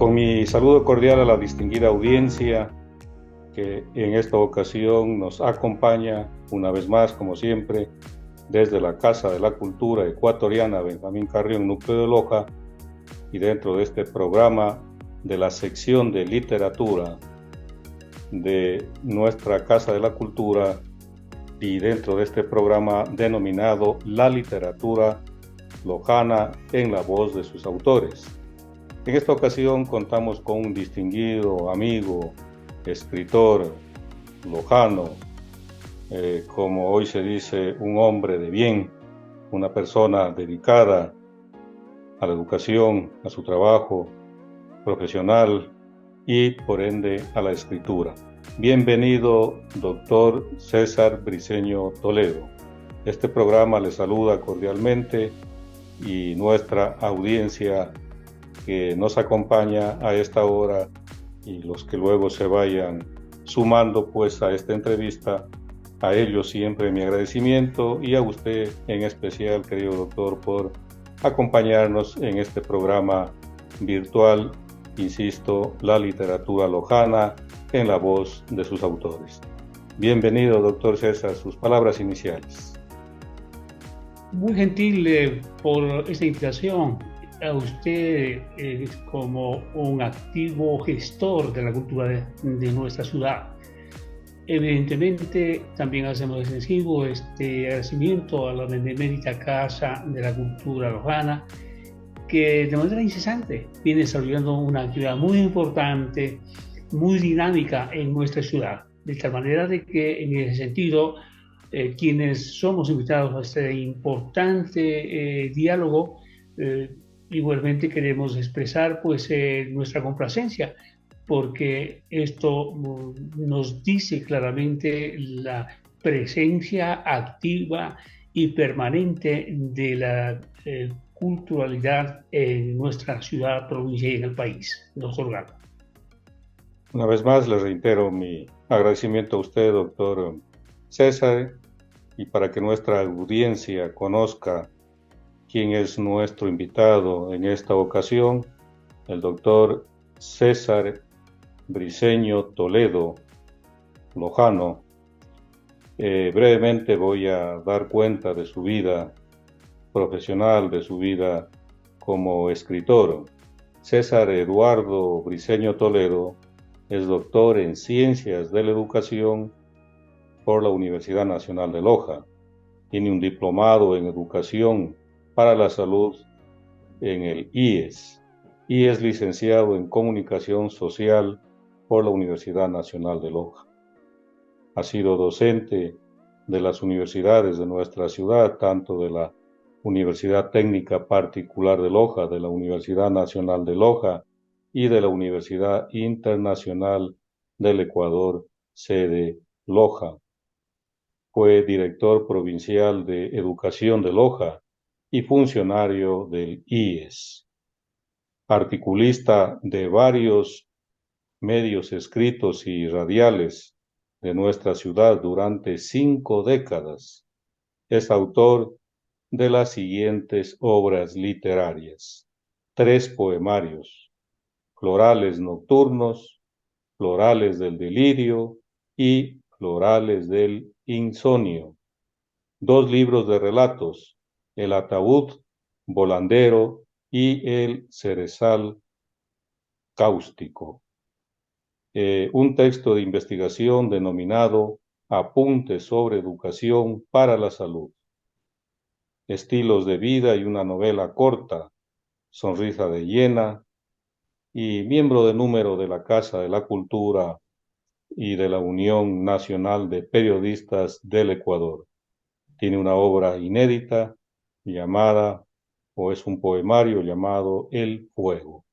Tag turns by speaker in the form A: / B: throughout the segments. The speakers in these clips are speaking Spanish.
A: Con mi saludo cordial a la distinguida audiencia que en esta ocasión nos acompaña una vez más, como siempre, desde la Casa de la Cultura Ecuatoriana Benjamín Carrión, núcleo de Loja, y dentro de este programa de la sección de literatura de nuestra Casa de la Cultura y dentro de este programa denominado La Literatura Lojana en la voz de sus autores. En esta ocasión contamos con un distinguido amigo, escritor lojano, como hoy se dice, un hombre de bien, una persona dedicada a la educación, a su trabajo profesional y por ende a la escritura. Bienvenido, doctor César Briceño Toledo. Este programa le saluda cordialmente y nuestra audiencia que nos acompaña a esta hora y los que luego se vayan sumando pues a esta entrevista, a ellos siempre mi agradecimiento y a usted en especial, querido doctor, por acompañarnos en este programa virtual, insisto, La Literatura Lojana en la voz de sus autores. Bienvenido, doctor César, sus palabras iniciales.
B: Muy gentil por esta invitación. A usted como un activo gestor de la cultura de nuestra ciudad. Evidentemente, también hacemos extensivo este agradecimiento a la benemérita Casa de la Cultura Lojana, que de manera incesante viene desarrollando una actividad muy importante, muy dinámica en nuestra ciudad. De tal manera de que, en ese sentido, quienes somos invitados a este importante diálogo, igualmente queremos expresar pues nuestra complacencia, porque esto nos dice claramente la presencia activa y permanente de la culturalidad en nuestra ciudad, provincia y en el país, doctor Galo.
A: Una vez más le reitero mi agradecimiento a usted, doctor César, y para que nuestra audiencia conozca quién es nuestro invitado en esta ocasión, el doctor César Briceño Toledo Lojano. Brevemente voy a dar cuenta de su vida profesional, de su vida como escritor. César Eduardo Briceño Toledo es doctor en Ciencias de la Educación por la Universidad Nacional de Loja. Tiene un diplomado en Educación para la Salud en el IES y es licenciado en Comunicación Social por la Universidad Nacional de Loja. Ha sido docente de las universidades de nuestra ciudad, tanto de la Universidad Técnica Particular de Loja, de la Universidad Nacional de Loja y de la Universidad Internacional del Ecuador, sede Loja. Fue director provincial de Educación de Loja y funcionario del IES. Articulista de varios medios escritos y radiales de nuestra ciudad durante 5 décadas. Es autor de las siguientes obras literarias: 3 poemarios, Florales Nocturnos, Florales del Delirio y Florales del Insomnio; 2 libros de relatos, El Ataúd Volandero y El Cerezal Cáustico; un texto de investigación denominado Apuntes sobre Educación para la Salud; Estilos de Vida y una novela corta, Sonrisa de Hiena; y miembro de número de la Casa de la Cultura y de la Unión Nacional de Periodistas del Ecuador. Tiene una obra inédita llamada, o es un poemario llamado El Fuego.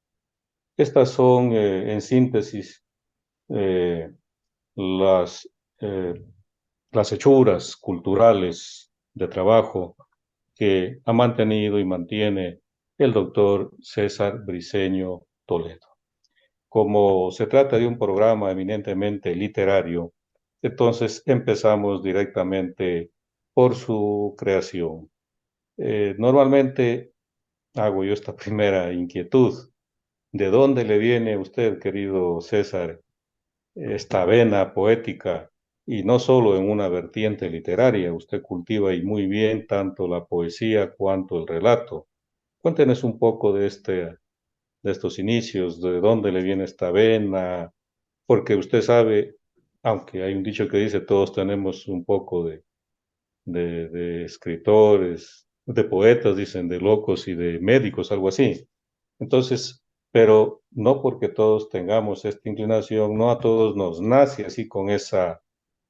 A: Estas son, en síntesis, las hechuras culturales de trabajo que ha mantenido y mantiene el doctor César Briceño Toledo. Como se trata de un programa eminentemente literario, entonces empezamos directamente por su creación. Normalmente hago yo esta primera inquietud. ¿De dónde le viene a usted, querido César, esta vena poética? Y no solo en una vertiente literaria, usted cultiva y muy bien tanto la poesía cuanto el relato. Cuéntenos un poco de estos inicios, de dónde le viene esta vena, porque usted sabe, aunque hay un dicho que dice todos tenemos un poco de escritores, de poetas, dicen, de locos y de médicos, algo así. Entonces, pero no porque todos tengamos esta inclinación, no a todos nos nace así con esa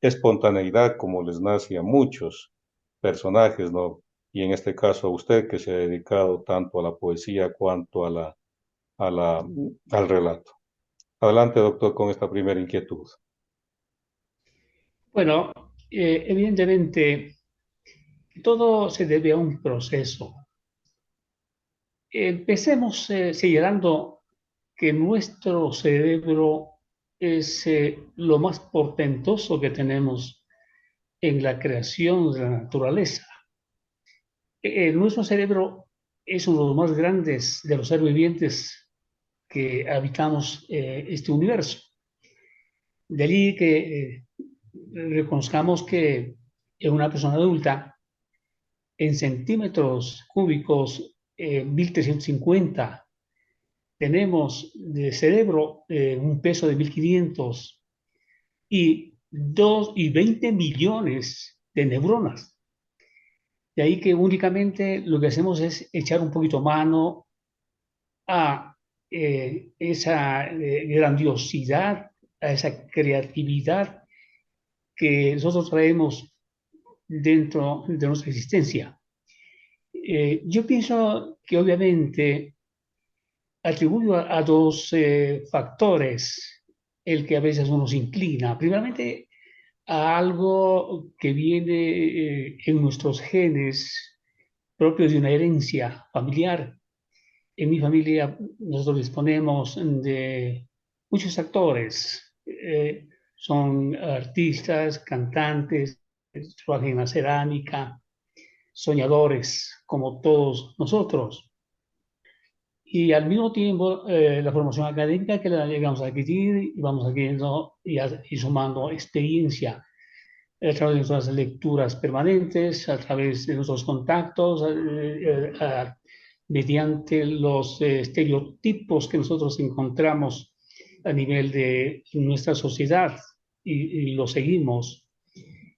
A: espontaneidad como les nace a muchos personajes, ¿no? Y en este caso a usted que se ha dedicado tanto a la poesía cuanto a la, al relato. Adelante, doctor, con esta primera inquietud.
B: Bueno, evidentemente todo se debe a un proceso. Empecemos señalando que nuestro cerebro es lo más portentoso que tenemos en la creación de la naturaleza. Nuestro cerebro es uno de los más grandes de los seres vivientes que habitamos este universo. De allí que reconozcamos que en una persona adulta, en centímetros cúbicos, 1350, tenemos de cerebro un peso de 1500 y 20 millones de neuronas. De ahí que únicamente lo que hacemos es echar un poquito mano a esa grandiosidad, a esa creatividad que nosotros traemos dentro de nuestra existencia. Yo pienso que obviamente atribuyo a dos factores el que a veces uno se inclina. Primeramente, a algo que viene en nuestros genes propios de una herencia familiar. En mi familia nosotros disponemos de muchos actores, son artistas, cantantes, trabajan en la cerámica, soñadores como todos nosotros. Y al mismo tiempo la formación académica que la llegamos a adquirir y vamos adquiriendo y sumando experiencia a través de nuestras lecturas permanentes, a través de nuestros contactos, mediante los estereotipos que nosotros encontramos a nivel de nuestra sociedad y lo seguimos.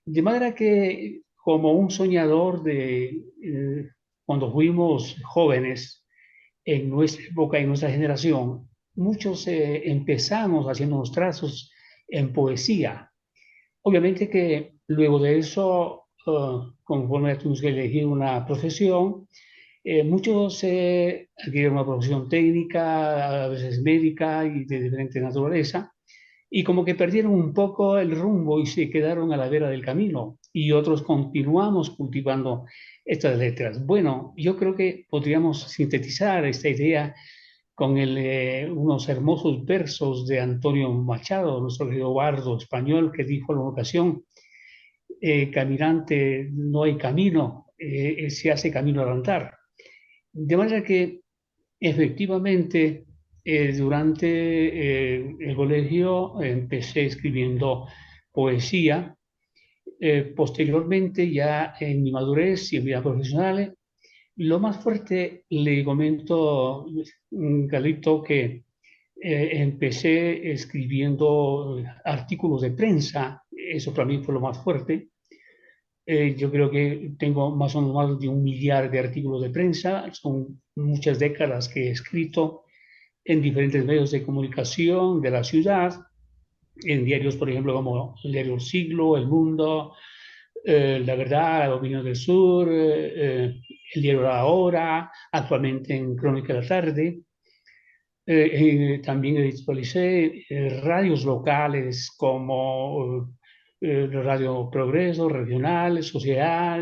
B: De manera que como un soñador cuando fuimos jóvenes, en nuestra época, en nuestra generación, muchos empezamos haciendo unos trazos en poesía. Obviamente que luego de eso, conforme tuvimos que elegir una profesión, muchos adquirieron una profesión técnica, a veces médica y de diferente naturaleza, y como que perdieron un poco el rumbo y se quedaron a la vera del camino, y otros continuamos cultivando estas letras. Bueno, yo creo que podríamos sintetizar esta idea con unos hermosos versos de Antonio Machado, nuestro querido bardo español, que dijo en una ocasión, caminante no hay camino, se hace camino al andar. De manera que efectivamente durante el colegio empecé escribiendo poesía. Posteriormente, ya en mi madurez y en vida profesional, lo más fuerte le comento, Carlito, que empecé escribiendo artículos de prensa, eso para mí fue lo más fuerte. Yo creo que tengo más o menos más de 1 millar de artículos de prensa, son muchas décadas que he escrito en diferentes medios de comunicación de la ciudad, en diarios, por ejemplo, como el diario El Siglo, El Mundo, La Verdad, La Opinión del Sur, el diario La Hora, actualmente en Crónica de la Tarde. También editorialicé radios locales como Radio Progreso, Regional, Sociedad,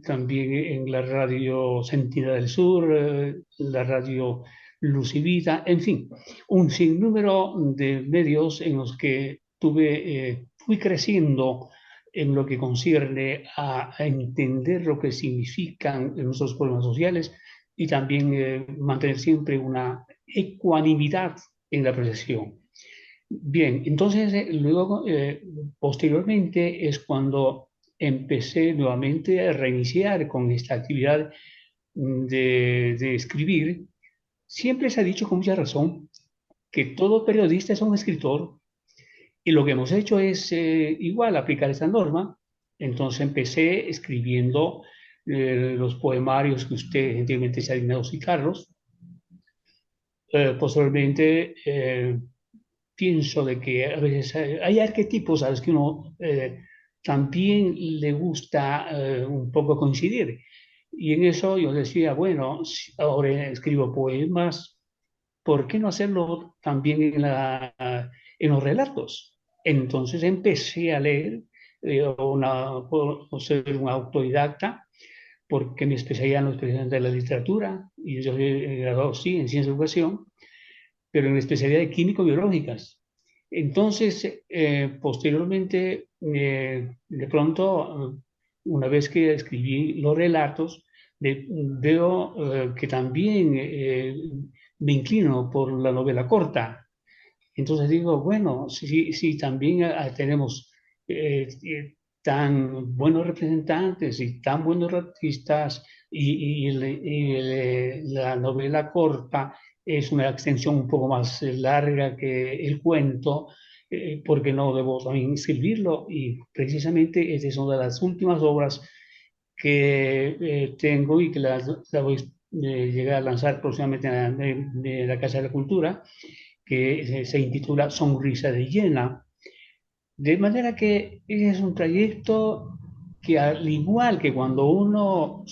B: también en la radio Sentinela del Sur, la radio Luz y Vida, en fin, un sinnúmero de medios en los que fui creciendo en lo que concierne a entender lo que significan nuestros problemas sociales y también mantener siempre una ecuanimidad en la apreciación. Bien, entonces luego, posteriormente es cuando empecé nuevamente a reiniciar con esta actividad de escribir. Siempre se ha dicho con mucha razón que todo periodista es un escritor y lo que hemos hecho es igual aplicar esta norma. Entonces empecé escribiendo los poemarios que usted gentilmente se ha dignado citarlos. Posteriormente pienso de que a veces hay arquetipos a los que uno también le gusta un poco coincidir. Y en eso yo decía, bueno, si ahora escribo poemas, ¿por qué no hacerlo también en los relatos? Entonces empecé a leer, o ser un autodidacta, porque mi especialidad no es precisamente de la literatura, y yo soy graduado, sí, en ciencia de educación, pero en especialidad de químico-biológicas. Entonces, posteriormente, de pronto, una vez que escribí los relatos, veo que también me inclino por la novela corta. Entonces digo, bueno, si también tenemos tan buenos representantes y tan buenos artistas la novela corta es una extensión un poco más larga que el cuento, ¿por qué no debo también escribirlo? Y precisamente esta es una de las últimas obras que tengo y que la voy a llegar a lanzar próximamente de la Casa de la Cultura, que se intitula Sonrisa de Hiena. De manera que es un trayecto que al igual que cuando uno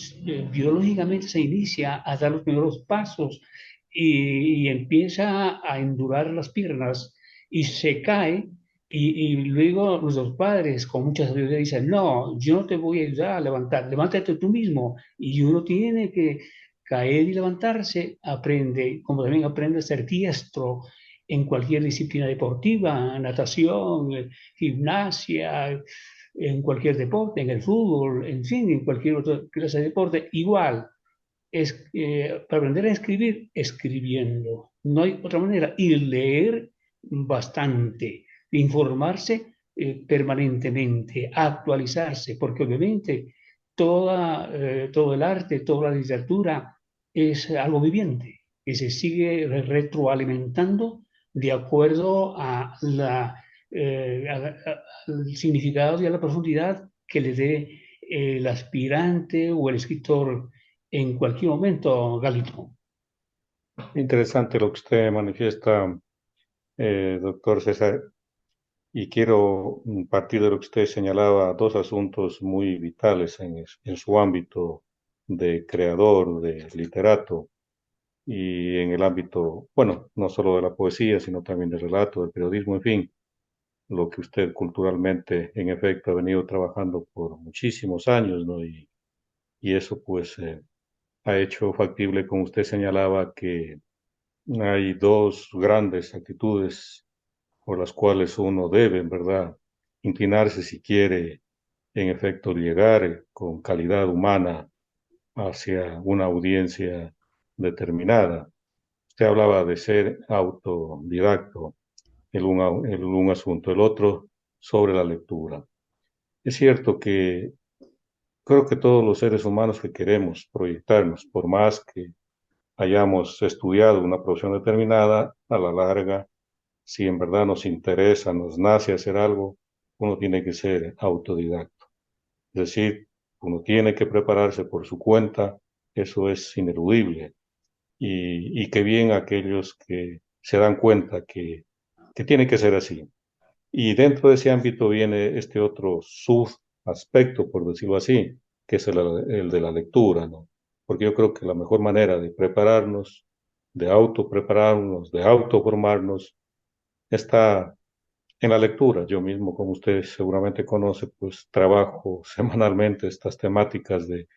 B: biológicamente se inicia a dar los primeros pasos y empieza a endurar las piernas y se cae, y luego nuestros padres con mucha sabiduría dicen, no, yo no te voy a ayudar a levantar, levántate tú mismo. Y uno tiene que caer y levantarse, aprende, como también aprende a ser diestro en cualquier disciplina deportiva, natación, gimnasia, en cualquier deporte, en el fútbol, en fin, en cualquier otra clase de deporte, igual. Es, para aprender a escribir, escribiendo. No hay otra manera. Y leer bastante, informarse permanentemente, actualizarse, porque obviamente todo el arte, toda la literatura es algo viviente, que se sigue retroalimentando de acuerdo al significado y a la profundidad que le dé el aspirante o el escritor en cualquier momento, Galito.
A: Interesante lo que usted manifiesta, doctor César, y quiero partir de lo que usted señalaba, dos asuntos muy vitales en su ámbito de creador, de literato, y en el ámbito, bueno, no solo de la poesía, sino también del relato, del periodismo, en fin, lo que usted culturalmente, en efecto, ha venido trabajando por muchísimos años, ¿no? Y eso, pues, ha hecho factible, como usted señalaba, que hay dos grandes actitudes por las cuales uno debe, en verdad, inclinarse si quiere, en efecto, llegar con calidad humana hacia una audiencia determinada. Usted hablaba de ser autodidacto, un asunto, el otro sobre la lectura. Es cierto que creo que todos los seres humanos que queremos proyectarnos, por más que hayamos estudiado una profesión determinada, a la larga, si en verdad nos interesa, nos nace hacer algo, uno tiene que ser autodidacto. Es decir, uno tiene que prepararse por su cuenta, eso es ineludible. Y qué bien aquellos que se dan cuenta que tiene que ser así. Y dentro de ese ámbito viene este otro subaspecto, por decirlo así, que es el de la lectura, ¿no? Porque yo creo que la mejor manera de prepararnos, de autoprepararnos, de autoformarnos, está en la lectura. Yo mismo, como usted seguramente conoce, pues trabajo semanalmente estas temáticas de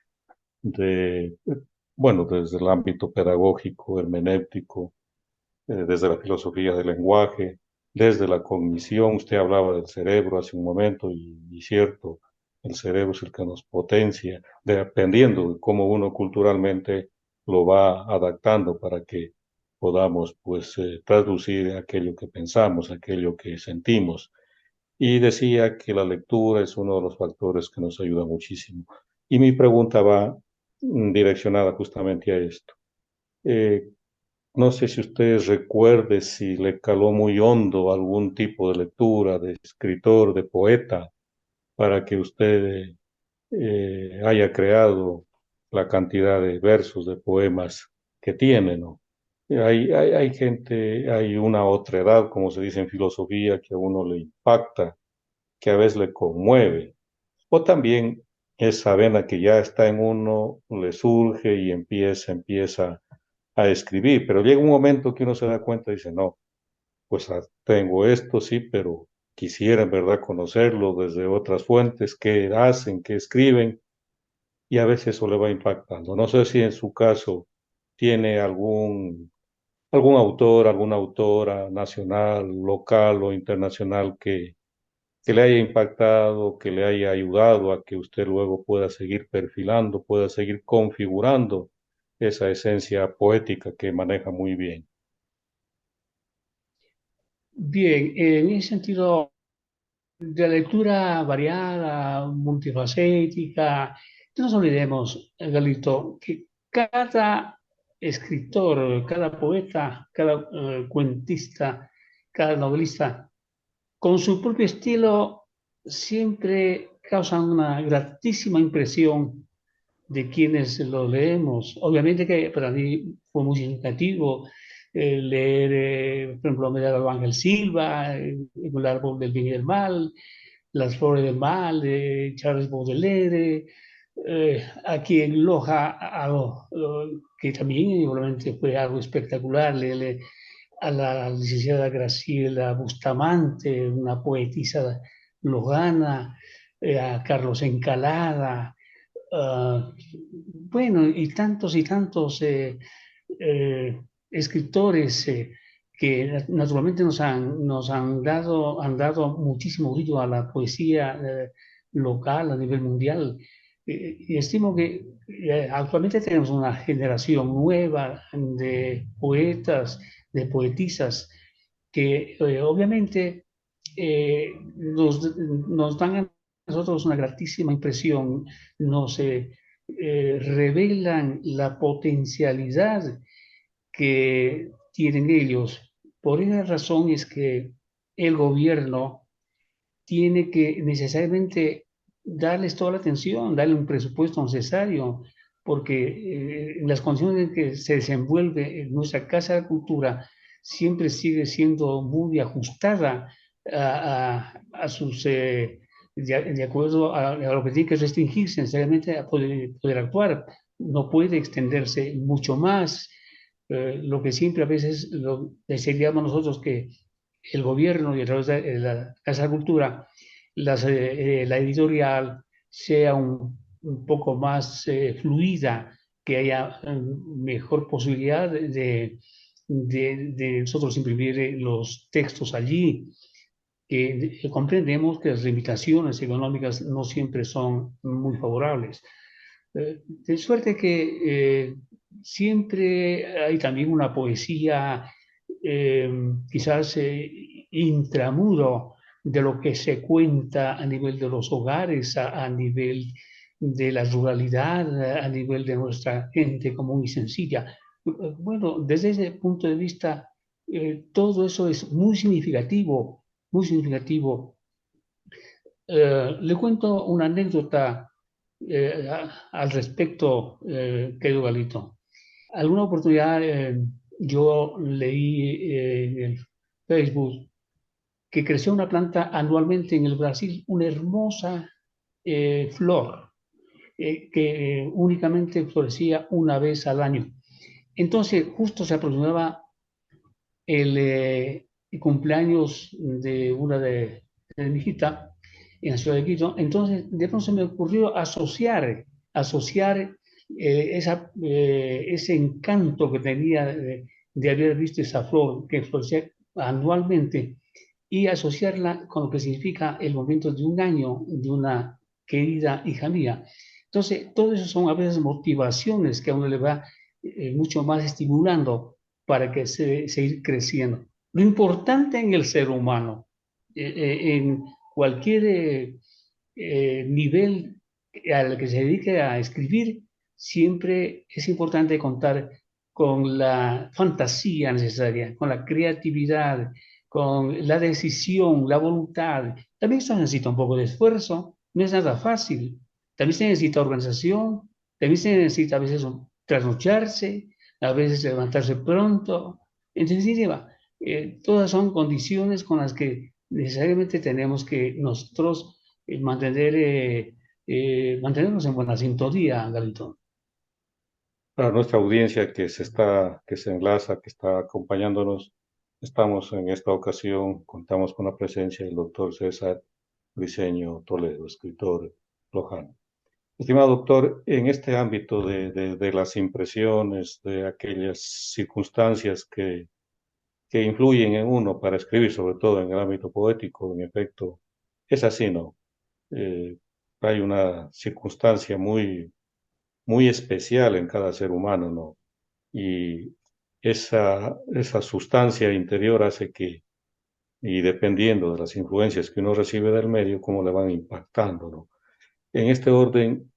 A: bueno, desde el ámbito pedagógico, hermenéutico, desde la filosofía del lenguaje, desde la cognición. Usted hablaba del cerebro hace un momento y cierto, el cerebro es el que nos potencia, dependiendo de cómo uno culturalmente lo va adaptando para que podamos pues traducir aquello que pensamos, aquello que sentimos. Y decía que la lectura es uno de los factores que nos ayuda muchísimo. Y mi pregunta va direccionada justamente a esto. Eh, no sé si usted recuerde si le caló muy hondo algún tipo de lectura, de escritor, de poeta, para que usted haya creado la cantidad de versos, de poemas que tiene, ¿no? Hay gente, hay una otra edad, como se dice en filosofía, que a uno le impacta, que a veces le conmueve, o también esa vena que ya está en uno le surge y empieza a escribir, pero llega un momento que uno se da cuenta y dice, no, pues tengo esto, sí, pero quisiera en verdad conocerlo desde otras fuentes, qué hacen, qué escriben, y a veces eso le va impactando. No sé si en su caso tiene algún autor, alguna autora nacional, local o internacional que le haya impactado, que le haya ayudado a que usted luego pueda seguir perfilando, pueda seguir configurando esa esencia poética que maneja muy bien.
B: Bien, en ese sentido, de lectura variada, multifacética, no nos olvidemos, Galito, que cada escritor, cada poeta, cada cuentista, cada novelista, con su propio estilo, siempre causan una gratísima impresión de quienes lo leemos. Obviamente que para mí fue muy significativo leer, por ejemplo, Medalla de Ángel Silva, El árbol del bien y del mal, Las flores del mal, de Charles Baudelaire, aquí en Loja, que también obviamente fue algo espectacular, a la licenciada Graciela Bustamante, una poetisa lojana, a Carlos Encalada, bueno, y tantos eh, escritores que naturalmente han dado muchísimo brillo a la poesía local a nivel mundial. Y estimo que actualmente tenemos una generación nueva de poetas, de poetisas, que obviamente nos dan a nosotros una gratísima impresión, nos revelan la potencialidad que tienen ellos. Por esa razón es que el gobierno tiene que necesariamente darles toda la atención, darle un presupuesto necesario, porque en las condiciones en que se desenvuelve nuestra Casa de Cultura siempre sigue siendo muy ajustada a sus, de acuerdo a lo que tiene que restringirse necesariamente a poder actuar. No puede extenderse mucho más. Lo que siempre a veces desearíamos nosotros que el gobierno y a través de la Casa de Cultura, la editorial sea un poco más fluida, que haya mejor posibilidad de nosotros imprimir los textos allí. Comprendemos que las limitaciones económicas no siempre son muy favorables. De suerte que siempre hay también una poesía eh, quizás intramuro de lo que se cuenta a nivel de los hogares, a nivel de la ruralidad, a nivel de nuestra gente común y sencilla. Bueno, desde ese punto de vista, todo eso es muy significativo, muy significativo. Le cuento una anécdota al respecto, querido Galito. Alguna oportunidad yo leí en el Facebook que creció una planta anualmente en el Brasil, una hermosa flor que únicamente florecía una vez al año. Entonces, justo se aproximaba el cumpleaños de una de mi hijita en la ciudad de Quito. Entonces, de pronto se me ocurrió asociar ese encanto que tenía de haber visto esa flor que florecía anualmente y asociarla con lo que significa el momento de un año de una querida hija mía. Entonces, todo eso son a veces motivaciones que a uno le va mucho más estimulando para que seguir creciendo. Lo importante en el ser humano, en cualquier nivel al que se dedique a escribir, siempre es importante contar con la fantasía necesaria, con la creatividad, con la decisión, la voluntad. También se necesita un poco de esfuerzo, no es nada fácil. También se necesita organización, también se necesita a veces trasnocharse, a veces levantarse pronto. En definitiva, todas son condiciones con las que necesariamente tenemos que nosotros mantenernos en buena sintonía, Galito.
A: Para nuestra audiencia que se enlaza, que está acompañándonos, estamos en esta ocasión, contamos con la presencia del doctor César Briceño Toledo, escritor lojano. Estimado doctor, en este ámbito de las impresiones, de aquellas circunstancias que influyen en uno para escribir, sobre todo en el ámbito poético, en efecto, es así, ¿no? Eh, Hay una circunstancia muy especial en cada ser humano, ¿no? Y esa sustancia interior hace que, y dependiendo de las influencias que uno recibe del medio, cómo le van impactando, ¿no? En este orden,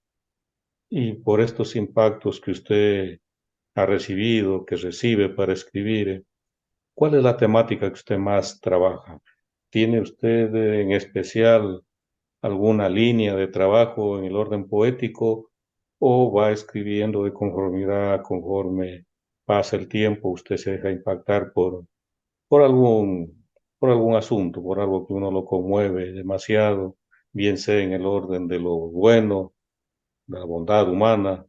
A: y por estos impactos que usted ha recibido, que recibe para escribir, ¿cuál es la temática que usted más trabaja? ¿Tiene usted en especial alguna línea de trabajo en el orden poético o va escribiendo de conformidad conforme pasa el tiempo, usted se deja impactar por por algún asunto, por algo que uno lo conmueve demasiado, bien sea en el orden de lo bueno, de la bondad humana,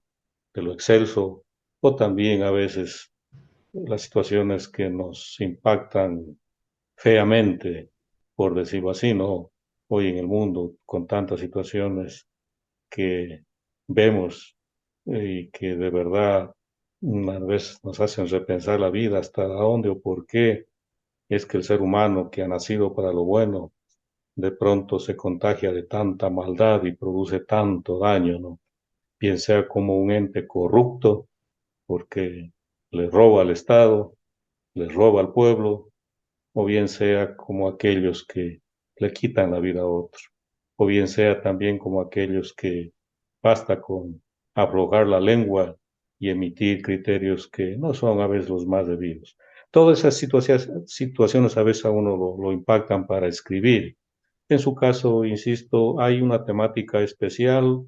A: de lo excelso, o también a veces las situaciones que nos impactan feamente, por decirlo así, ¿no? Hoy en el mundo, con tantas situaciones que vemos y que de verdad una vez nos hacen repensar la vida, hasta dónde o por qué es que el ser humano que ha nacido para lo bueno, de pronto se contagia de tanta maldad y produce tanto daño, ¿no? Bien sea como un ente corrupto, porque le roba al Estado, le roba al pueblo, o bien sea como aquellos que le quitan la vida a otros, o bien sea también como aquellos que basta con aflojar la lengua y emitir criterios que no son a veces los más debidos. Todas esas situaciones a veces a uno lo impactan para escribir. En su caso, insisto, ¿hay una temática especial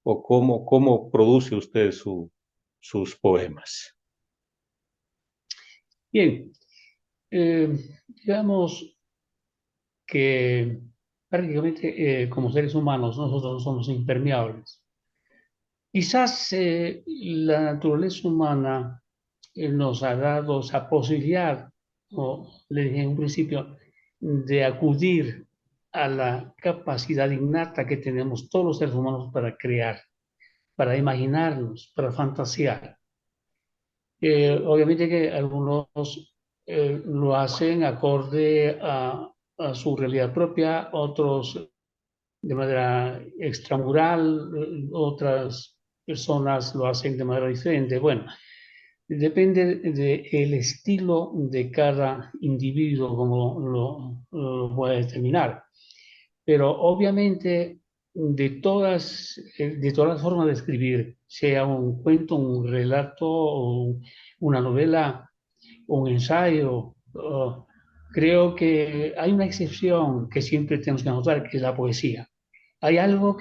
A: o cómo produce usted sus poemas?
B: Bien, eh, digamos que prácticamente como seres humanos nosotros no somos impermeables. Quizás la naturaleza humana nos ha dado esa posibilidad, como le dije en un principio, de acudir a la capacidad innata que tenemos todos los seres humanos para crear, para imaginarnos, para fantasear. Obviamente que algunos lo hacen acorde a su realidad propia, otros de manera extramural, otras personas lo hacen de manera diferente. Bueno, depende del estilo de cada individuo, como lo voy a determinar. Pero obviamente de todas las formas de escribir, sea un cuento, un relato, una novela, un ensayo, creo que hay una excepción que siempre tenemos que notar, que es la poesía. Hay algo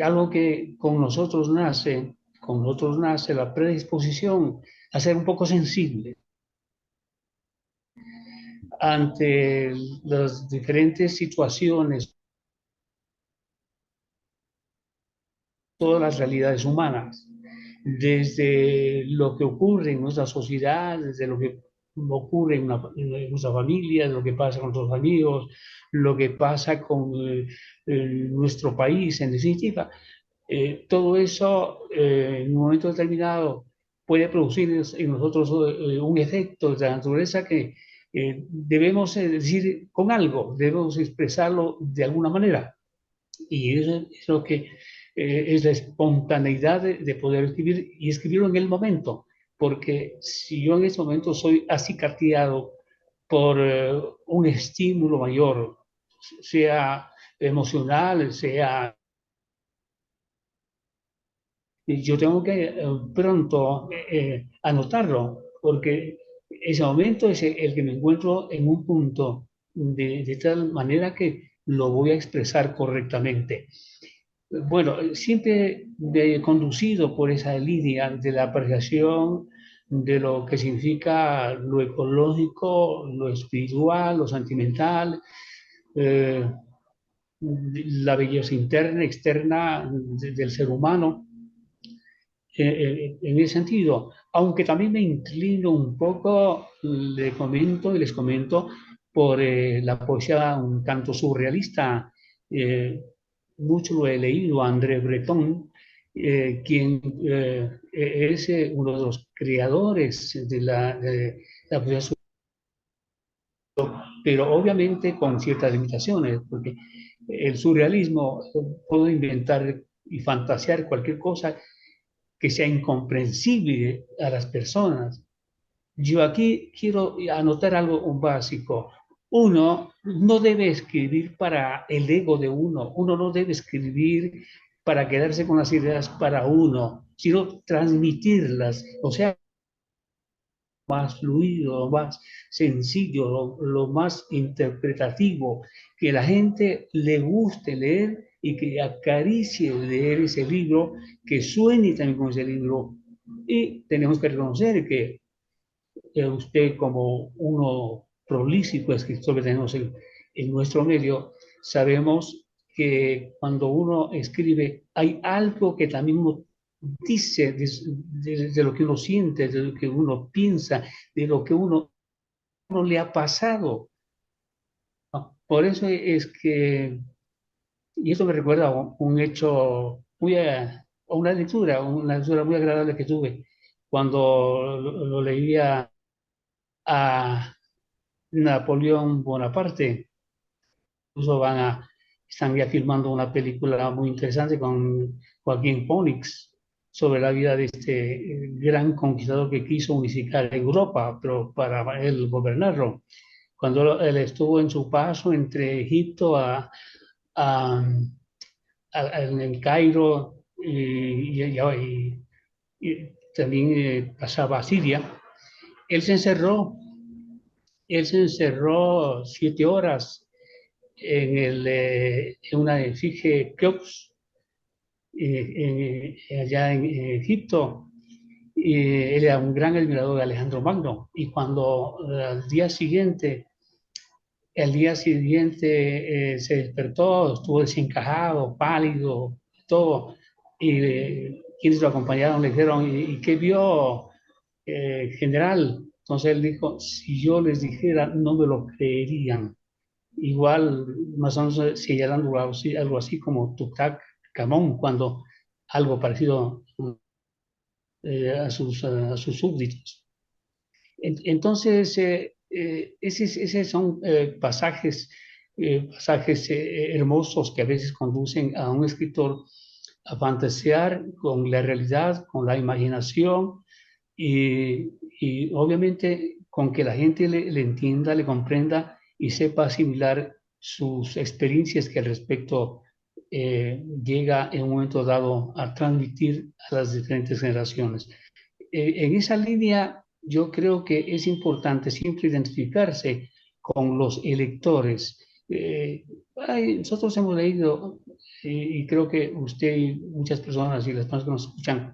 B: algo que con nosotros nace la predisposición a ser un poco sensible ante las diferentes situaciones, todas las realidades humanas, desde lo que ocurre en nuestra sociedad, desde lo que ocurre en nuestra familia, lo que pasa con nuestros amigos, lo que pasa con nuestro país, en definitiva. Todo eso en un momento determinado puede producir en nosotros un efecto de la naturaleza que debemos decir con algo, debemos expresarlo de alguna manera. Y eso es lo que es la espontaneidad de poder escribir y escribirlo en el momento, porque si yo en ese momento soy acicateado por un estímulo mayor, sea emocional, sea... Yo tengo que pronto anotarlo, porque ese momento es el que me encuentro en un punto de tal manera que lo voy a expresar correctamente. Bueno, siempre conducido por esa línea de la apreciación de lo que significa lo ecológico, lo espiritual, lo sentimental, eh, la belleza interna, externa del ser humano, en ese sentido. Aunque también me inclino un poco, les comento, por la poesía un tanto surrealista. Eh, Mucho lo he leído, André Breton, quien es uno de los creadores de la poesía, pero obviamente con ciertas limitaciones, porque el surrealismo puedo inventar y fantasear cualquier cosa que sea incomprensible a las personas. Yo aquí quiero anotar algo básico. Uno no debe escribir para el ego de uno, uno no debe escribir para quedarse con las ideas para uno, sino transmitirlas, o sea, más fluido, lo más sencillo, lo más interpretativo, que la gente le guste leer y que acaricie leer ese libro, que sueñe también con ese libro. Y tenemos que reconocer que usted como uno prolífico escritor que tenemos en nuestro medio, sabemos que cuando uno escribe hay algo que también uno dice de lo que uno siente, de lo que uno piensa, de lo que uno le ha pasado. Por eso es que, y eso me recuerda a un hecho a una lectura muy agradable que tuve cuando lo leía a Napoleón Bonaparte. Incluso están ya filmando una película muy interesante con Joaquín Phoenix sobre la vida de este gran conquistador que quiso unificar Europa, pero para él gobernarlo. Cuando él estuvo en su paso entre Egipto a, en el Cairo y también pasaba a Siria, él se encerró, él se encerró 7 horas en una efigie Keops, allá en Egipto. Y él era un gran admirador de Alejandro Magno. Y cuando el día siguiente se despertó, estuvo desencajado, pálido, todo. Y quienes lo acompañaron le dijeron, ¿y qué vio, general? Entonces él dijo, si yo les dijera, no me lo creerían. Igual, más o menos señalando algo así como Tutankamón, cuando algo parecido a sus súbditos. Entonces, esos son pasajes hermosos que a veces conducen a un escritor a fantasear con la realidad, con la imaginación y obviamente con que la gente le entienda, le comprenda y sepa asimilar sus experiencias que al respecto llega en un momento dado a transmitir a las diferentes generaciones. En esa línea, yo creo que es importante siempre identificarse con los electores. Nosotros hemos leído, y creo que usted y muchas personas y las personas que nos escuchan,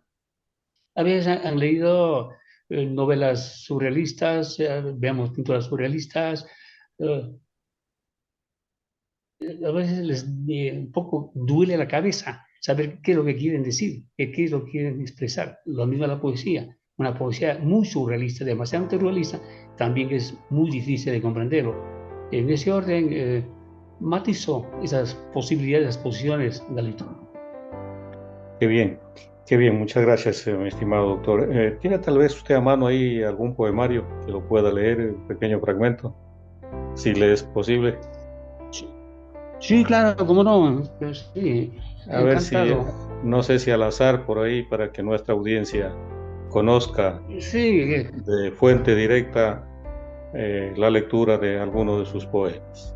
B: a veces han leído novelas surrealistas, veamos pinturas surrealistas, eh, a veces les un poco duele la cabeza saber qué es lo que quieren decir, qué es lo que quieren expresar. Lo mismo la poesía, una poesía muy surrealista, demasiado surrealista, también es muy difícil de comprenderlo. En ese orden, matizó esas posibilidades, esas posiciones, Galito.
A: Qué bien, muchas gracias, mi estimado doctor. ¿Tiene tal vez usted a mano ahí algún poemario que lo pueda leer, un pequeño fragmento, si le es posible?
B: Sí, sí, claro, cómo no, pues sí,
A: A ver si
B: encantado.
A: no sé si al azar por ahí para que nuestra audiencia conozca
B: Sí,
A: de fuente directa la lectura de alguno de sus poemas.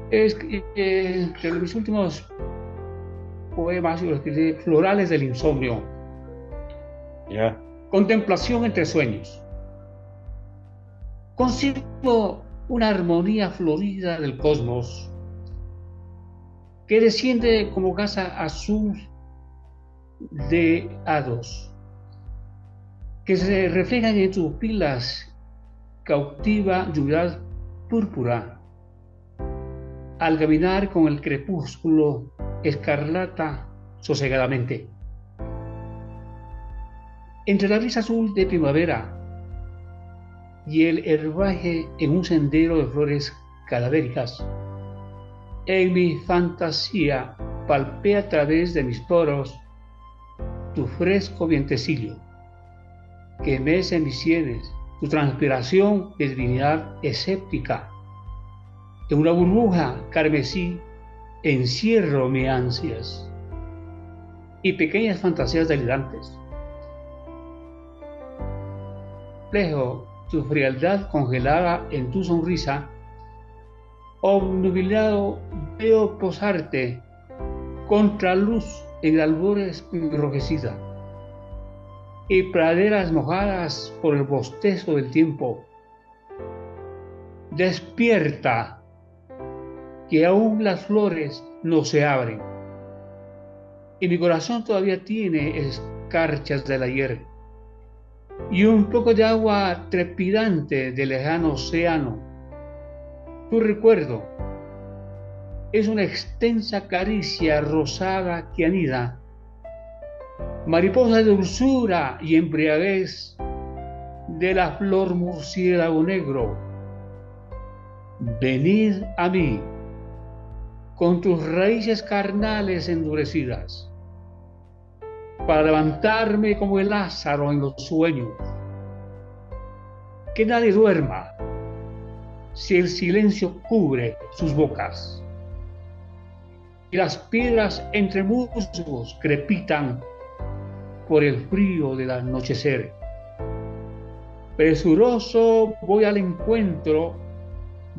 B: es que de mis últimos poemas, yo escribí Florales del Insomnio,
A: ¿Ya?
B: Contemplación entre sueños. Concibo una armonía florida del cosmos que desciende como gasa azul de hados, que se reflejan en tus pupilas cautiva lluvia púrpura, al caminar con el crepúsculo escarlata sosegadamente. Entre la brisa azul de primavera y el herbaje en un sendero de flores cadavéricas, en mi fantasía palpé a través de mis poros tu fresco vientecillo, que mece en mis sienes, tu transpiración de divinidad escéptica. En una burbuja carmesí encierro mis ansias y pequeñas fantasías delirantes. Reflejo tu frialdad congelada en tu sonrisa, obnubilado veo posarte contra luz en albores enrojecida y praderas mojadas por el bostezo del tiempo. Despierta, que aún las flores no se abren y mi corazón todavía tiene escarchas del ayer y un poco de agua trepidante del lejano océano. Tu recuerdo es una extensa caricia rosada que anida, mariposa de dulzura y embriaguez de la flor murciélago negro. Venid a mí con tus raíces carnales endurecidas, para levantarme como el Lázaro en los sueños. Que nadie duerma si el silencio cubre sus bocas y las piedras entre musgos crepitan por el frío del anochecer. Presuroso voy al encuentro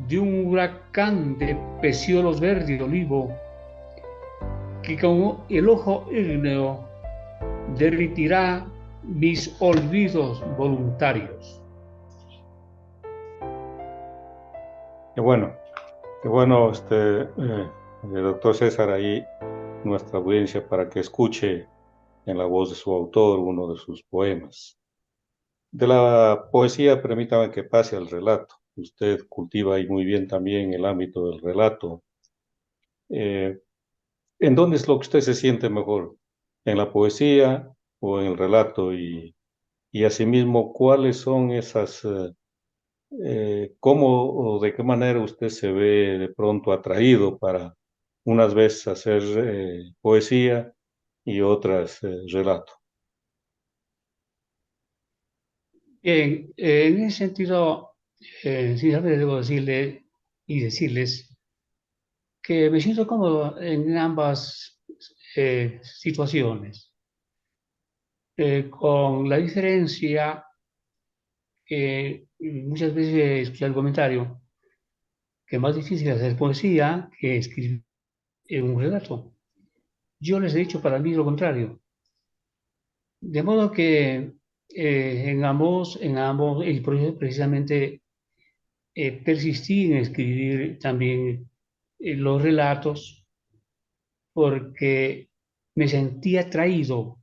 B: de un huracán de peciolos verde y olivo que con el ojo ígneo derritirá mis olvidos voluntarios.
A: Qué bueno, qué bueno, doctor César, ahí nuestra audiencia para que escuche en la voz de su autor uno de sus poemas. De la poesía, permítame que pase al relato. Usted cultiva ahí muy bien también el ámbito del relato. Eh, ¿En dónde es lo que usted se siente mejor? ¿En la poesía o en el relato? Y asimismo, ¿cuáles son cómo o de qué manera usted se ve de pronto atraído para unas veces hacer poesía y otras relato?
B: Bien, en ese sentido, sinceramente debo decirle y decirles que me siento cómodo en ambas situaciones, con la diferencia que muchas veces escuché el comentario que es más difícil hacer poesía que escribir un relato. Yo les he dicho para mí lo contrario. De modo que y por eso precisamente persistí en escribir también los relatos porque me sentía atraído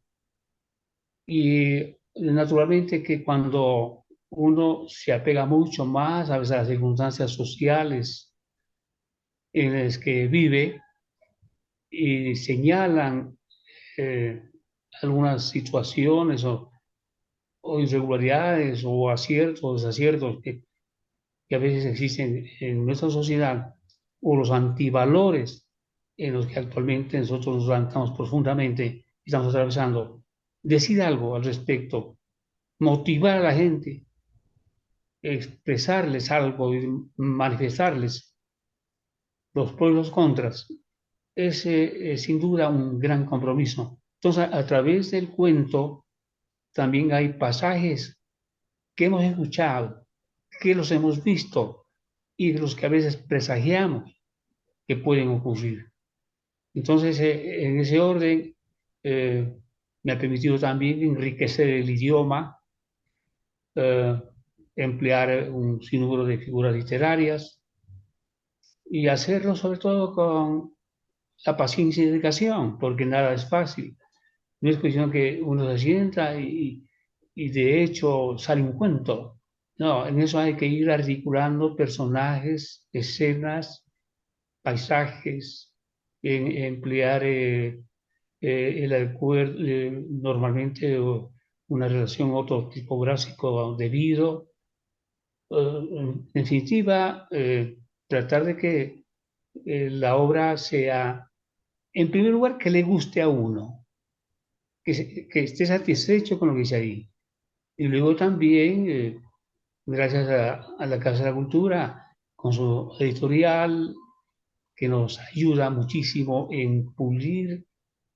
B: y naturalmente que cuando uno se apega mucho más a veces a las circunstancias sociales en las que vive y señalan eh, algunas situaciones o irregularidades o aciertos o desaciertos que a veces existen en nuestra sociedad o los antivalores en los que actualmente nosotros nos levantamos profundamente y estamos atravesando, decir algo al respecto, motivar a la gente, expresarles algo y manifestarles los pros y los contras, es sin duda un gran compromiso. Entonces, a través del cuento también hay pasajes que hemos escuchado, que los hemos visto y de los que a veces presagiamos que pueden ocurrir. Entonces, en ese orden, eh, me ha permitido también enriquecer el idioma, eh, emplear un sinnúmero de figuras literarias y hacerlo sobre todo con la paciencia y dedicación, porque nada es fácil. No es cuestión que uno se sienta y de hecho sale un cuento. No, en eso hay que ir articulando personajes, escenas, paisajes, emplear el acuerdo, normalmente una relación ortotipográfico debido. En definitiva, tratar de que la obra sea, en primer lugar, que le guste a uno, que esté satisfecho con lo que dice ahí. Y luego también, gracias a la Casa de la Cultura, con su editorial, que nos ayuda muchísimo en pulir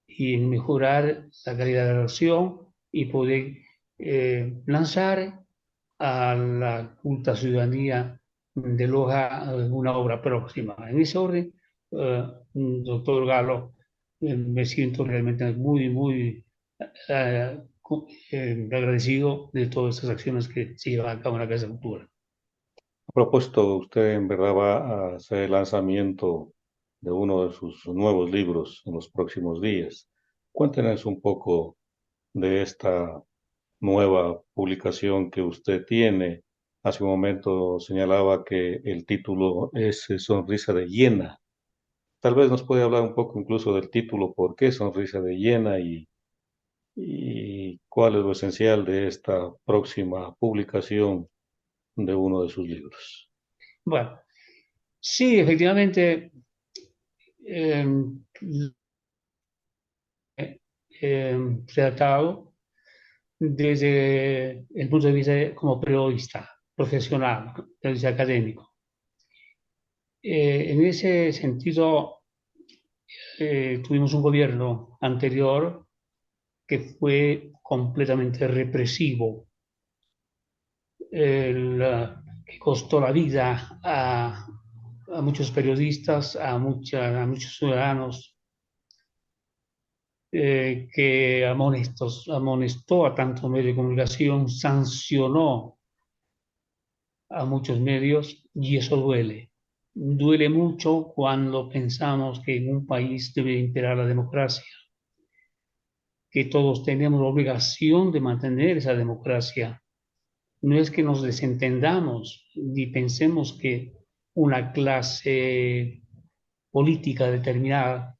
B: y en mejorar la calidad de la versión y poder lanzar a la culta ciudadanía de Loja una obra próxima. En ese orden, doctor Galo, me siento realmente muy agradecido de todas estas acciones que se llevan a cabo en la Casa de Cultura.
A: A propósito, usted en verdad va a hacer el lanzamiento de uno de sus nuevos libros en los próximos días. Cuéntenos un poco de esta nueva publicación que usted tiene. Hace un momento señalaba que el título es Sonrisa de hiena. Tal vez nos puede hablar un poco incluso del título, por qué Sonrisa de hiena y cuál es lo esencial de esta próxima publicación de uno de sus libros.
B: Bueno, sí, efectivamente, eh, tratado desde el punto de vista como periodista profesional, periodista académico. En ese sentido, tuvimos un gobierno anterior que fue completamente represivo, que costó la vida a muchos periodistas, a muchos ciudadanos, que amonestó a tantos medios de comunicación, sancionó a muchos medios y eso duele. Duele mucho cuando pensamos que en un país debe imperar la democracia, que todos tenemos la obligación de mantener esa democracia. No es que nos desentendamos ni pensemos que una clase política determinada,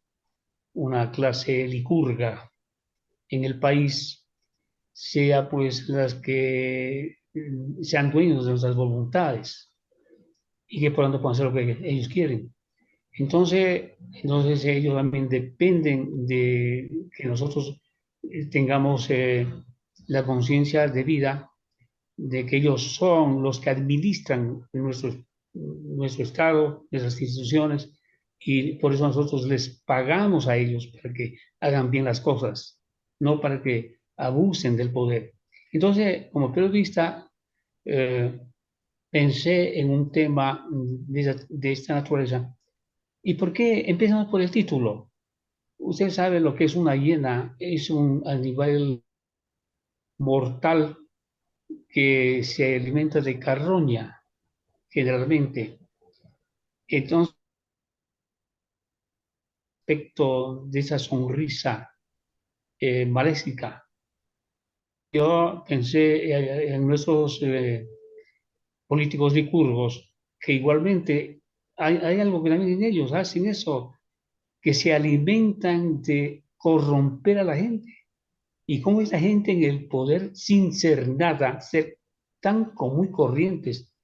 B: una clase licurga en el país, sea pues las que sean dueños de nuestras voluntades y que por lo tanto puedan hacer lo que ellos quieren. Entonces ellos también dependen de que nosotros tengamos la conciencia debida de que ellos son los que administran nuestro Estado, nuestras instituciones, y por eso nosotros les pagamos a ellos para que hagan bien las cosas, no para que abusen del poder. Entonces, como periodista, eh, pensé en un tema de esta naturaleza. ¿Y por qué empezamos por el título? Usted sabe lo que es una hiena, es un animal mortal que se alimenta de carroña, generalmente. Entonces, respecto de esa sonrisa maléfica, yo pensé en nuestros políticos licurgos, que igualmente hay algo que también en ellos hacen eso, que se alimentan de corromper a la gente. Y cómo esa gente en el poder, sin ser nada, ser tan común y corrientes,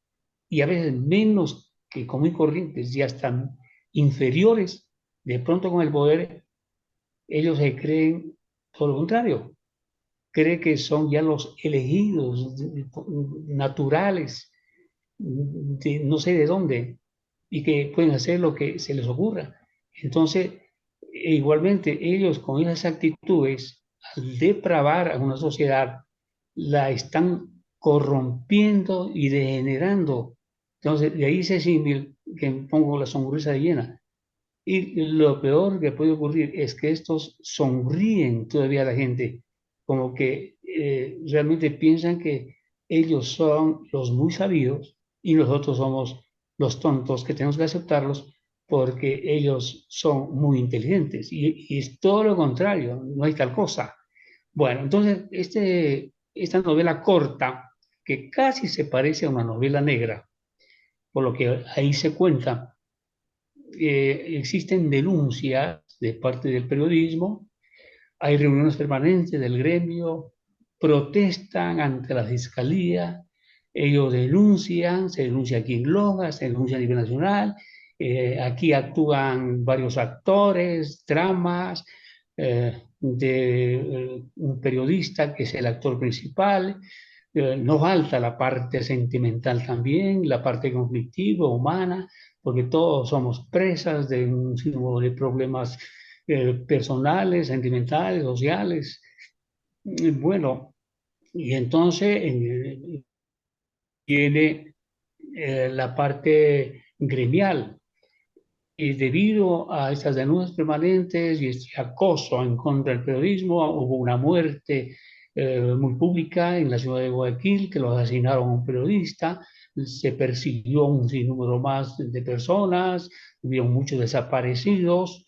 B: y a veces menos que común y corrientes, y hasta inferiores, de pronto con el poder, ellos se creen todo lo contrario. Creen que son ya los elegidos naturales, de no sé de dónde, y que pueden hacer lo que se les ocurra. Entonces, E igualmente, ellos con esas actitudes, al depravar a una sociedad, la están corrompiendo y degenerando. Entonces, de ahí ese símil que pongo la sonrisa de hiena. Y lo peor que puede ocurrir es que estos sonríen todavía a la gente, como que realmente piensan que ellos son los muy sabios y nosotros somos los tontos que tenemos que aceptarlos porque ellos son muy inteligentes. Y es todo lo contrario, no hay tal cosa. Bueno, entonces esta novela corta, que casi se parece a una novela negra, por lo que ahí se cuenta, existen denuncias de parte del periodismo, hay reuniones permanentes del gremio, protestan ante la fiscalía, ellos denuncian, se denuncia aquí en Loja, se denuncia a nivel nacional, aquí actúan varios actores, dramas, de un periodista que es el actor principal, no falta la parte sentimental también, la parte conflictiva, humana, porque todos somos presas de un sinnúmero de problemas personales, sentimentales, sociales. Bueno, y entonces viene la parte gremial. Y debido a estas denuncias permanentes y este acoso en contra del periodismo, hubo una muerte muy pública en la ciudad de Guayaquil, que lo asesinaron a un periodista, se persiguió un sinnúmero más de personas, hubo muchos desaparecidos,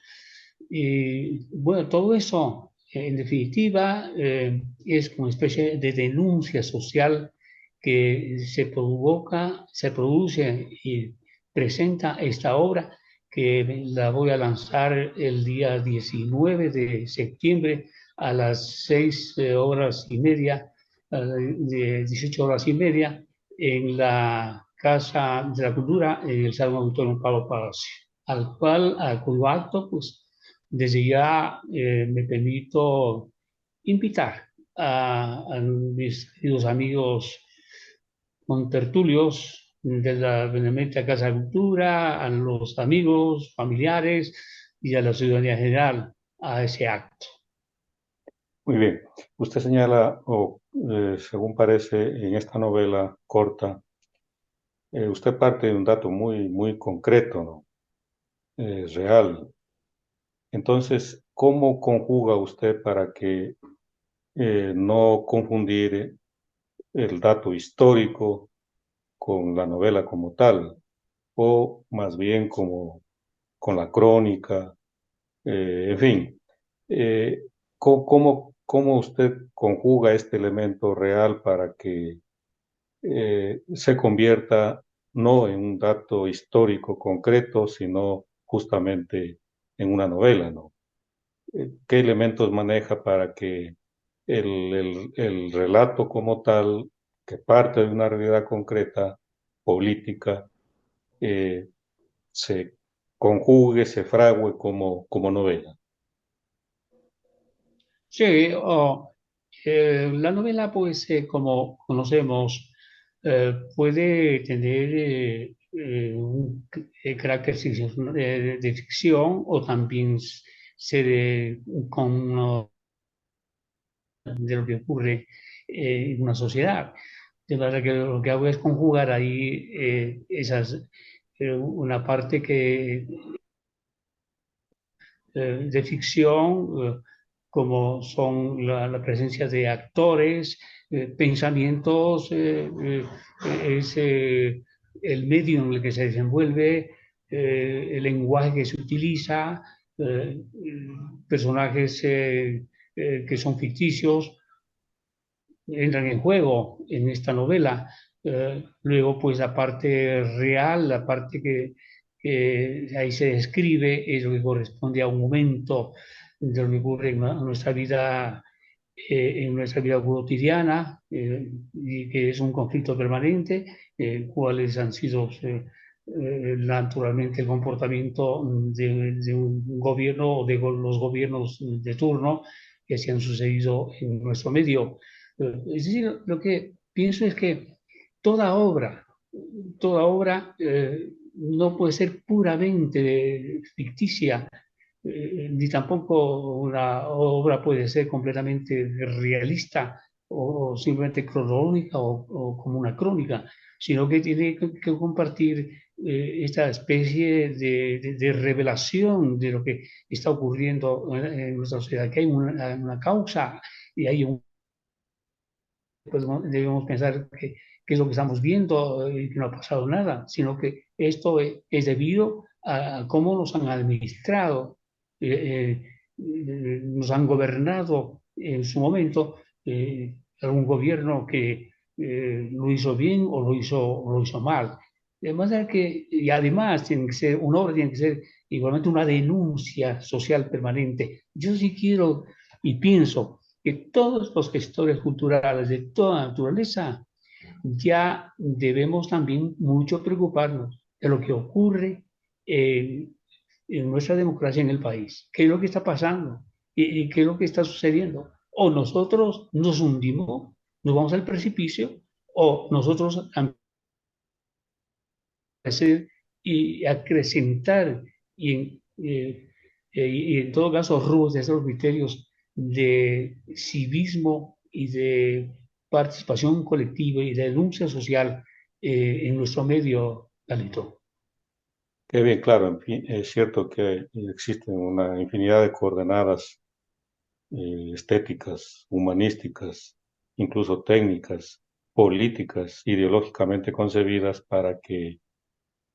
B: y bueno, todo eso, en definitiva, es una especie de denuncia social que se provoca, se produce y presenta esta obra que la voy a lanzar el día 19 de septiembre a las 6 horas y media, de 18 horas y media, en la Casa de la Cultura, en el Salón Autónomo Pablo Palacio, al cual, al cuyo acto, pues, desde ya me permito invitar a mis queridos amigos contertulios de la Benemérita Casa de Cultura, a los amigos, familiares y a la ciudadanía general a ese acto.
A: Muy bien. Usted señala, o según parece en esta novela corta, usted parte de un dato muy, muy concreto, ¿no? Real. Entonces, ¿cómo conjuga usted para que no confundir el dato histórico con la novela como tal, o más bien como con la crónica, en fin, eh, cómo usted conjuga este elemento real para que se convierta no en un dato histórico concreto, sino justamente en una novela, ¿no? ¿Qué elementos maneja para que el relato como tal, que parte de una realidad concreta, política, eh, se conjugue, se frague como novela?
B: Sí, la novela, pues, como conocemos, puede tener un carácter de ficción o también ser con de lo que ocurre en una sociedad. De verdad que lo que hago es conjugar ahí una parte de ficción, como son la presencia de actores, pensamientos, es el medio en el que se desenvuelve, el lenguaje que se utiliza, personajes que son ficticios, entran en juego en esta novela. Luego, pues la parte real, la parte que ahí se describe, es lo que corresponde a un momento de lo que ocurre en nuestra vida cotidiana, y que es un conflicto permanente, cuáles han sido naturalmente el comportamiento de un gobierno o de los gobiernos de turno que se han sucedido en nuestro medio. Es decir, lo que pienso es que toda obra, toda obra no puede ser puramente ficticia, ni tampoco una obra puede ser completamente realista o simplemente cronológica o como una crónica, sino que tiene que compartir esta especie de revelación de lo que está ocurriendo en nuestra sociedad, que hay una causa y hay un pues debemos pensar que, qué es lo que estamos viendo y que no ha pasado nada, sino que esto es debido a cómo nos han administrado, nos han gobernado en su momento algún gobierno que lo hizo bien o lo hizo mal. De manera que, y además, tiene que ser, una obra tiene que ser igualmente una denuncia social permanente. Yo sí quiero y pienso que todos los gestores culturales de toda naturaleza ya debemos también mucho preocuparnos de lo que ocurre en nuestra democracia en el país, qué es lo que está pasando y qué es lo que está sucediendo. O nosotros nos hundimos, nos vamos al precipicio, o nosotros hacer y acrecentar y en todo caso robustecer los criterios de civismo y de participación colectiva y de denuncia social en nuestro medio, Galito.
A: Qué bien, claro, en fin, es cierto que existen una infinidad de coordenadas estéticas, humanísticas, incluso técnicas, políticas, ideológicamente concebidas para que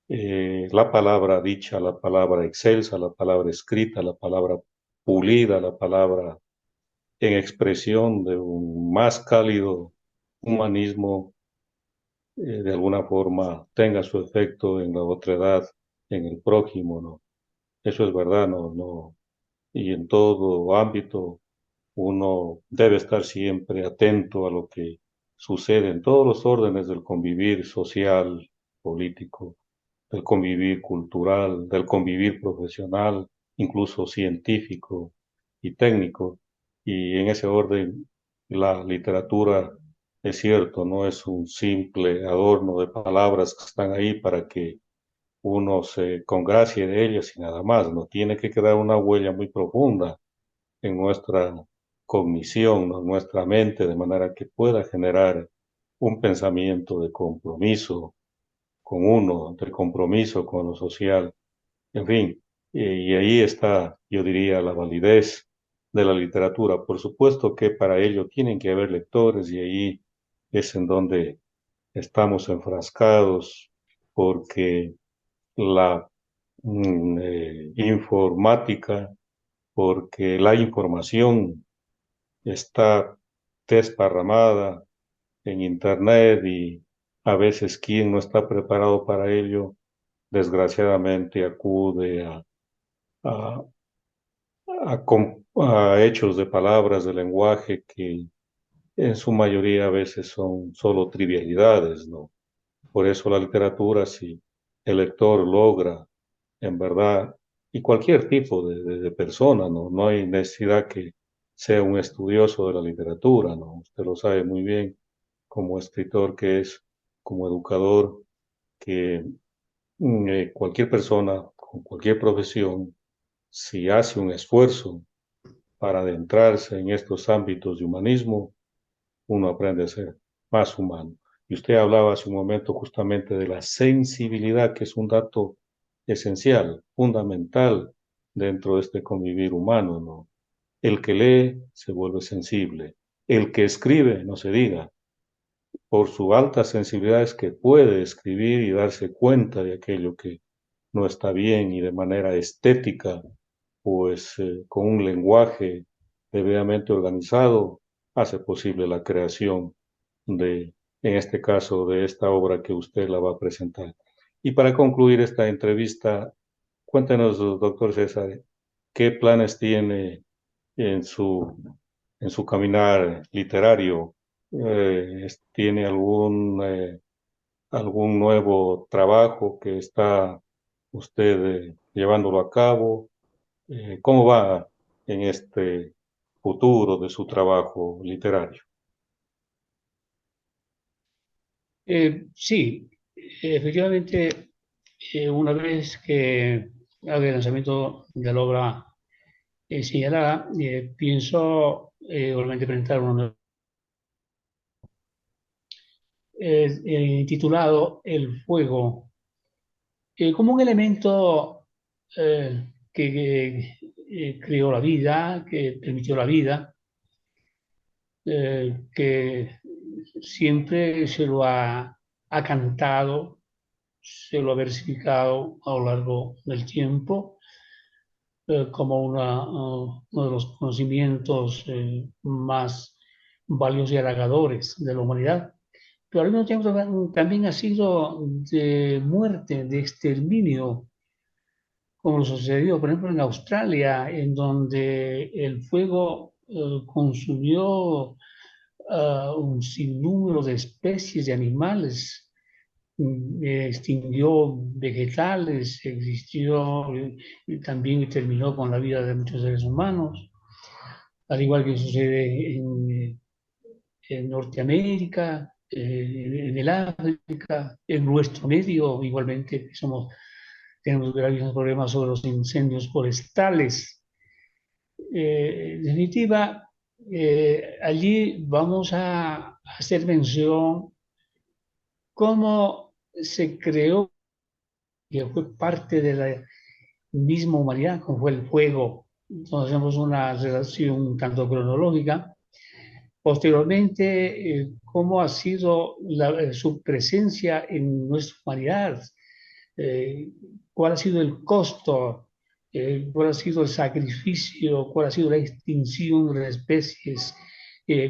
A: la palabra dicha, la palabra excelsa, la palabra escrita, la palabra pulida, la palabra en expresión de un más cálido humanismo, de alguna forma tenga su efecto en la otredad, en el prójimo, ¿no? Eso es verdad, no, y en todo ámbito uno debe estar siempre atento a lo que sucede en todos los órdenes del convivir social, político, del convivir cultural, del convivir profesional, incluso científico y técnico. Y en ese orden, la literatura, es cierto, no es un simple adorno de palabras que están ahí para que uno se congracie de ellas y nada más, no tiene que quedar una huella muy profunda en nuestra cognición, en nuestra mente, de manera que pueda generar un pensamiento de compromiso con uno, de compromiso con lo social, en fin, y ahí está, yo diría, la validez de la literatura. Por supuesto que para ello tienen que haber lectores y ahí es en donde estamos enfrascados porque la informática, porque la información está desparramada en Internet y a veces quien no está preparado para ello, desgraciadamente acude a, a hechos de palabras, de lenguaje que en su mayoría a veces son solo trivialidades, ¿no? Por eso la literatura, si el lector logra, en verdad, y cualquier tipo de persona, ¿no? No hay necesidad que sea un estudioso de la literatura, ¿no? Usted lo sabe muy bien como escritor que es, como educador, que cualquier persona con cualquier profesión, si hace un esfuerzo para adentrarse en estos ámbitos de humanismo, uno aprende a ser más humano. Y usted hablaba hace un momento justamente de la sensibilidad, que es un dato esencial, fundamental dentro de este convivir humano, ¿no? El que lee se vuelve sensible, el que escribe, no se diga, por su alta sensibilidad es que puede escribir y darse cuenta de aquello que no está bien y de manera estética, pues con un lenguaje debidamente organizado, hace posible la creación de, en este caso, de esta obra que usted la va a presentar. Y para concluir esta entrevista, cuéntenos, doctor César, qué planes tiene en en su caminar literario. ¿Tiene algún nuevo trabajo que está usted llevándolo a cabo? ¿Cómo va en este futuro de su trabajo literario?
B: Sí, efectivamente, una vez que haga el lanzamiento de la obra señalada, pienso obviamente presentar uno titulado El fuego, como un elemento que creó la vida, que permitió la vida, que siempre ha cantado, se lo ha versificado a lo largo del tiempo como uno de los conocimientos más valiosos y halagadores de la humanidad. Pero al mismo tiempo también ha sido de muerte, de exterminio, como sucedió, por ejemplo, en Australia, en donde el fuego consumió un sinnúmero de especies de animales, extinguió vegetales, existió y también terminó con la vida de muchos seres humanos, al igual que sucede en Norteamérica, en el África, en nuestro medio, igualmente tenemos gravísimos problemas sobre los incendios forestales. En definitiva, allí vamos a hacer mención cómo se creó, que fue parte de la misma humanidad, como fue el fuego. Entonces hacemos una relación tanto cronológica. Posteriormente, cómo ha sido su presencia en nuestra humanidad, eh, cuál ha sido el costo, cuál ha sido el sacrificio, cuál ha sido la extinción de las especies,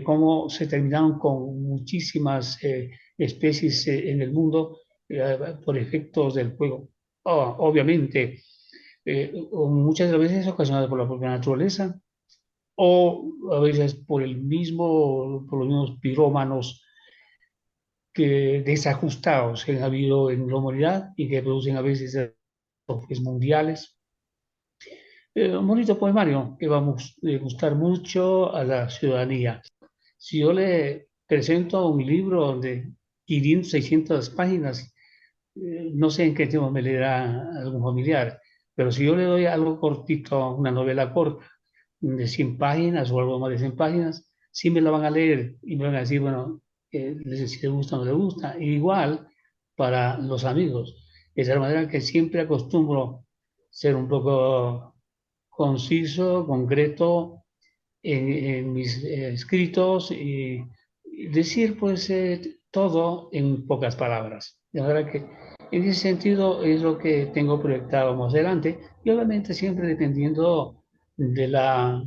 B: cómo se terminaron con muchísimas especies en el mundo por efectos del fuego. Obviamente, muchas de las veces ocasionadas por la propia naturaleza o a veces por los mismos pirómanos que desajustados que han habido en la humanidad y que producen a veces catástrofes mundiales. Un bonito poemario que va a gustar mucho a la ciudadanía. Si yo le presento un libro de 500, 600 páginas, no sé en qué tiempo me leerá algún familiar, pero si yo le doy algo cortito, una novela corta, de 100 páginas o algo más de 100 páginas, sí me la van a leer y me van a decir, bueno, si le gusta o no le gusta. Igual para los amigos. De esa manera que siempre acostumbro ser un poco conciso, concreto en mis escritos y decir pues todo en pocas palabras. De manera que en ese sentido es lo que tengo proyectado más adelante y obviamente siempre dependiendo de la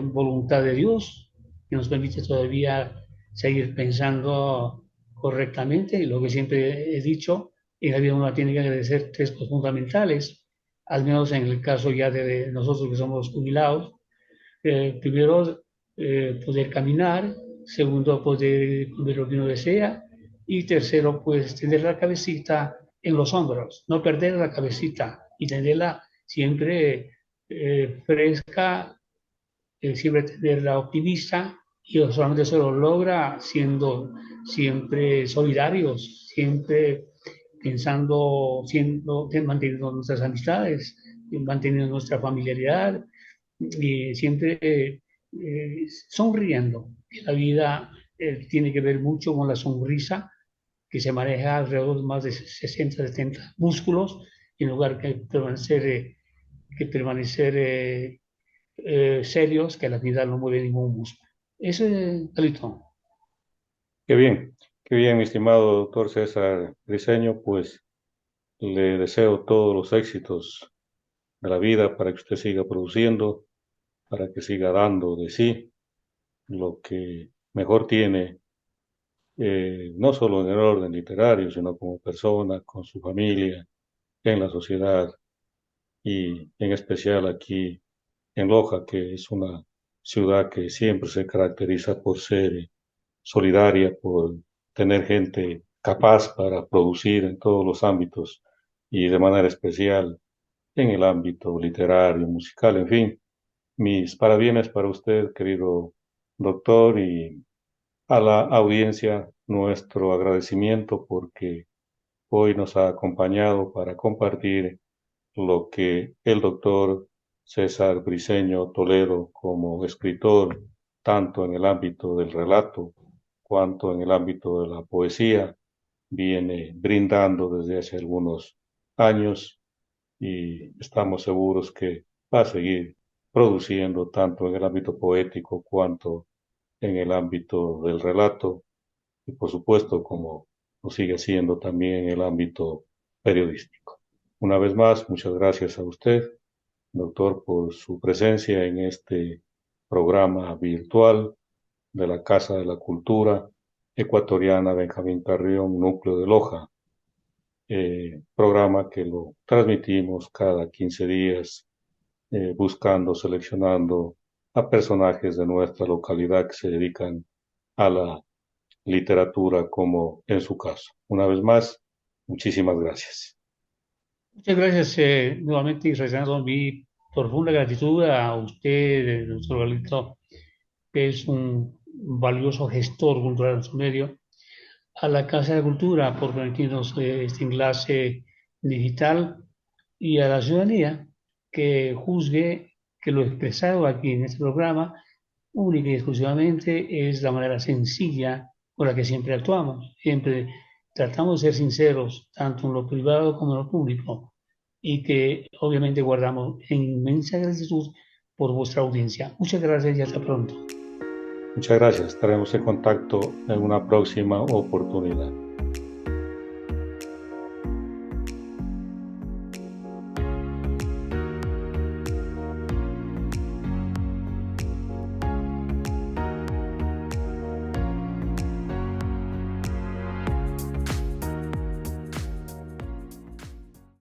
B: voluntad de Dios que nos permite todavía seguir pensando correctamente y lo que siempre he dicho, en la vida uno tiene que agradecer tres cosas fundamentales, al menos en el caso ya de nosotros que somos jubilados, primero, poder caminar, segundo, poder comer lo que uno desea, y tercero, pues tener la cabecita en los hombros, no perder la cabecita y tenerla siempre fresca, siempre tenerla optimista, y solamente se lo logra siendo siempre solidarios, siempre pensando, manteniendo nuestras amistades, manteniendo nuestra familiaridad, y siempre sonriendo. La vida tiene que ver mucho con la sonrisa que se maneja alrededor de más de 60, 70 músculos, en lugar que permanecer serios, que la vida no mueve ningún músculo. Eso es, Calito.
A: Qué bien, mi estimado doctor César Briceño, pues le deseo todos los éxitos de la vida para que usted siga produciendo, para que siga dando de sí lo que mejor tiene, no solo en el orden literario, sino como persona, con su familia, en la sociedad y en especial aquí en Loja, que es una ciudad que siempre se caracteriza por ser solidaria, por tener gente capaz para producir en todos los ámbitos y de manera especial en el ámbito literario, musical, en fin. Mis parabienes para usted, querido doctor, y a la audiencia nuestro agradecimiento porque hoy nos ha acompañado para compartir lo que el doctor César Briceño Toledo como escritor, tanto en el ámbito del relato cuanto en el ámbito de la poesía, viene brindando desde hace algunos años y estamos seguros que va a seguir produciendo tanto en el ámbito poético cuanto en el ámbito del relato y por supuesto como lo sigue haciendo también en el ámbito periodístico. Una vez más, muchas gracias a usted, doctor, por su presencia en este programa virtual de la Casa de la Cultura Ecuatoriana Benjamín Carrión, Núcleo de Loja, programa que lo transmitimos cada 15 días, buscando, seleccionando a personajes de nuestra localidad que se dedican a la literatura como en su caso. Una vez más, muchísimas gracias.
B: Muchas gracias nuevamente y reiterando mi profunda gratitud a usted, doctor Galito, que es un valioso gestor cultural en su medio, a la Casa de Cultura por permitirnos este enlace digital y a la ciudadanía que juzgue que lo expresado aquí en este programa única y exclusivamente es la manera sencilla con la que siempre actuamos. Siempre tratamos de ser sinceros, tanto en lo privado como en lo público, y que obviamente guardamos inmensa gratitud por vuestra audiencia. Muchas gracias y hasta pronto.
A: Muchas gracias. Estaremos en contacto en una próxima oportunidad.